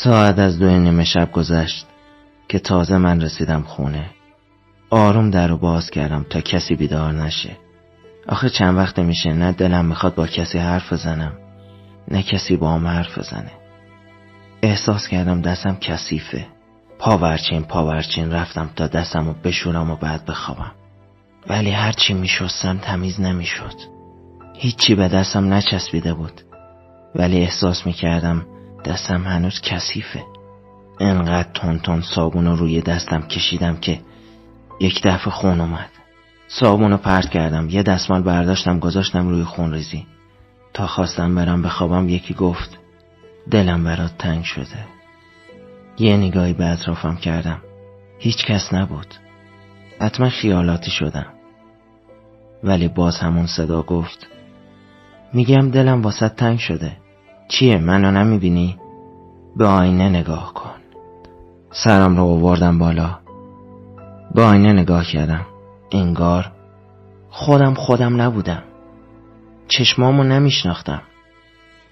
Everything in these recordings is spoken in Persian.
ساعت از 2:30 شب گذشت که تازه من رسیدم خونه. آروم در رو باز کردم تا کسی بیدار نشه. آخه چند وقت میشه نه دلم میخواد با کسی حرف بزنم نه کسی با هم حرف بزنه. احساس کردم دستم کثیفه. پاورچین رفتم تا دستمو بشورم و بعد بخوابم. ولی هرچی میشستم تمیز نمیشد. هیچی به دستم نچسبیده بود. ولی احساس میکردم دستم هنوز کثیفه. انقدر تون صابونو روی دستم کشیدم که یک دفعه خون اومد. صابونو پرت کردم، یه دستمال برداشتم گذاشتم روی خونریزی. تا خواستم برم بخوابم یکی گفت دلم برات تنگ شده. یه نگاهی به اطرافم کردم. هیچ کس نبود. حتما خیالاتی شدم. ولی باز همون صدا گفت میگم دلم واسه تنگ شده. چیه منو نمیبینی؟ به آینه نگاه کن. سرم رو آوردم بالا. به آینه نگاه کردم. انگار خودم نبودم. چشمامو نمیشناختم.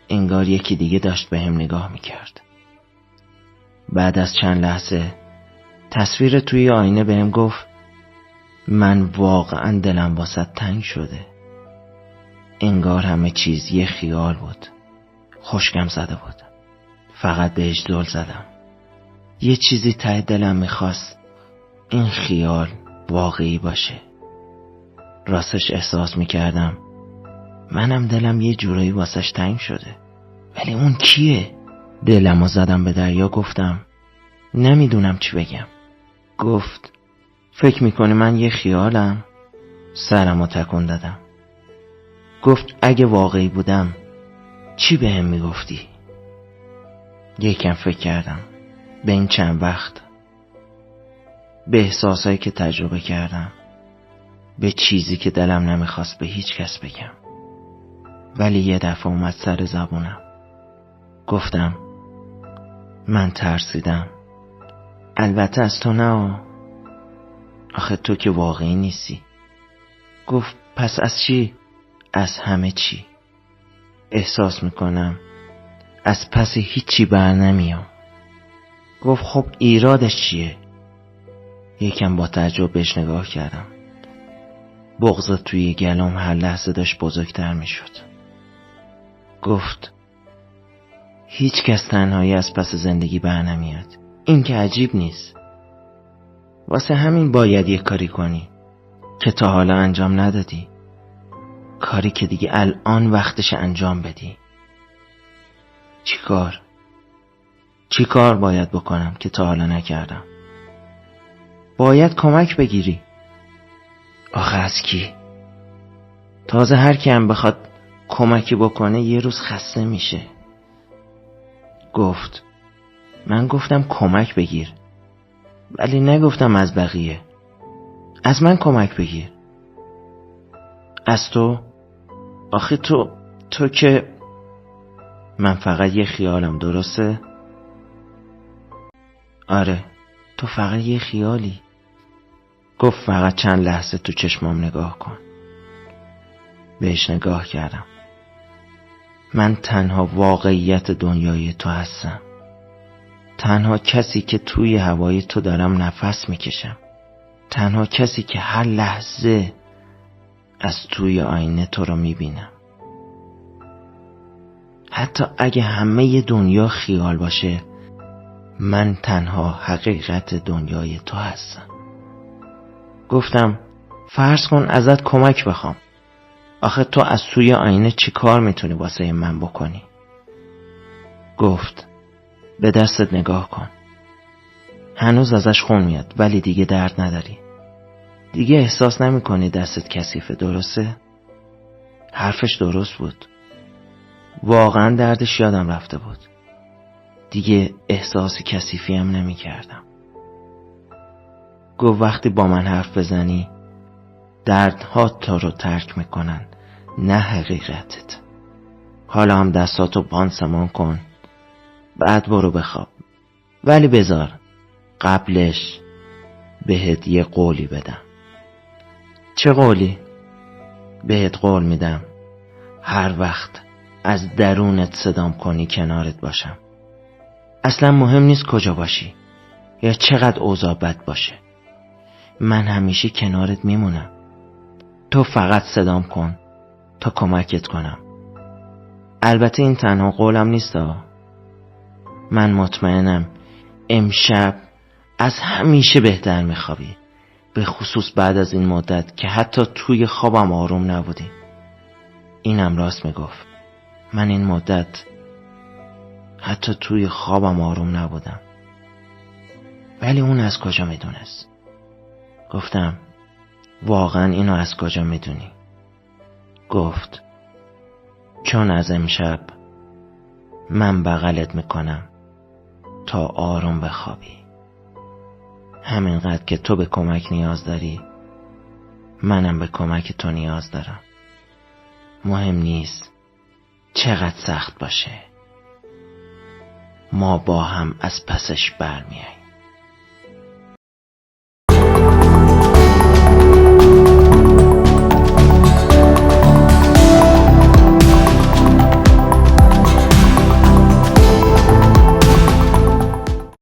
انگار یکی دیگه داشت بهم نگاه میکرد. بعد از چند لحظه تصویر توی آینه بهم گفت من واقعا دلم واسه تنگ شده. انگار همه چیز یه خیال بود. خشکم زده بود. فقط بهش زل زدم. یه چیزی ته دلم میخواست این خیال واقعی باشه. راستش احساس میکردم منم دلم یه جورایی واسش تنگ شده. ولی اون کیه؟ دلمو زدم به دریا. گفتم نمیدونم چی بگم. گفت فکر میکنی من یه خیالم؟ سرمو تکون دادم. گفت اگه واقعی بودم چی بهم میگفتی؟ یکم فکر کردم به این چند وقت، به احساسایی که تجربه کردم، به چیزی که دلم نمیخواست به هیچ کس بگم. ولی یه دفعه اومد سر زبونم. گفتم من ترسیدم. البته از تو نه. آخه تو که واقعی نیستی. گفت پس از چی؟ از همه چی. احساس میکنم از پس هیچی بر نمیام. گفت خب ایرادش چیه؟ یکم با تعجب بهش نگاه کردم. بغض توی گلوم هر لحظه داشت بزرگتر میشد. گفت هیچ کس تنهایی از پس زندگی بر نمیاد. این که عجیب نیست. واسه همین باید یه کاری کنی که تا حالا انجام ندادی. کاری که دیگه الان وقتش انجام بدی. چی کار باید بکنم که تا حالا نکردم؟ باید کمک بگیری. آخه از کی؟ تازه هر کی هم بخواد کمکی بکنه یه روز خسته میشه. گفت من گفتم کمک بگیر، ولی نگفتم از بقیه. از من کمک بگیر. از تو؟ آخه تو که من فقط یه خیالم، درسته؟ آره تو فقط یه خیالی. گفت فقط چند لحظه تو چشمام نگاه کن. بهش نگاه کردم. من تنها واقعیت دنیای تو هستم. تنها کسی که توی هوای تو دارم نفس میکشم. تنها کسی که هر لحظه از توی آینه تو رو میبینم. حتی اگه همه دنیا خیال باشه، من تنها حقیقت دنیای تو هستم. گفتم فرض کن ازت کمک بخوام. آخه تو از توی آینه چی کار میتونی واسه من بکنی؟ گفت به دستت نگاه کن. هنوز ازش خون میاد ولی دیگه درد نداری. دیگه احساس نمیکنی دستت کثیفه، درسته؟ حرفش درست بود. واقعا دردش یادم رفته بود. دیگه احساس کثیفی هم نمی کردم. گفت وقتی با من حرف بزنی دردها تو رو ترک میکنن، نه حقیقتت. حالا هم دستاتو پانسمان کن، بعد برو بخواب. ولی بذار قبلش بهت یه قولی بدم. چه قولی؟ بهت قول میدم هر وقت از درونت صدام کنی کنارت باشم. اصلا مهم نیست کجا باشی یا چقدر اوضاع بد باشه. من همیشه کنارت میمونم. تو فقط صدام کن تا کمکت کنم. البته این تنها قولم نیستا. من مطمئنم امشب از همیشه بهتر میخوابی، به خصوص بعد از این مدت که حتی توی خوابم آروم نبودی. اینم راست میگفت. من این مدت حتی توی خوابم آروم نبودم. ولی اون از کجا میدونست؟ گفتم واقعا اینو از کجا میدونی؟ گفت چون از امشب من بغلت میکنم تا آروم بخوابی. همینقدر که تو به کمک نیاز داری، منم به کمک تو نیاز دارم. مهم نیست چقدر سخت باشه، ما با هم از پسش برمیاییم.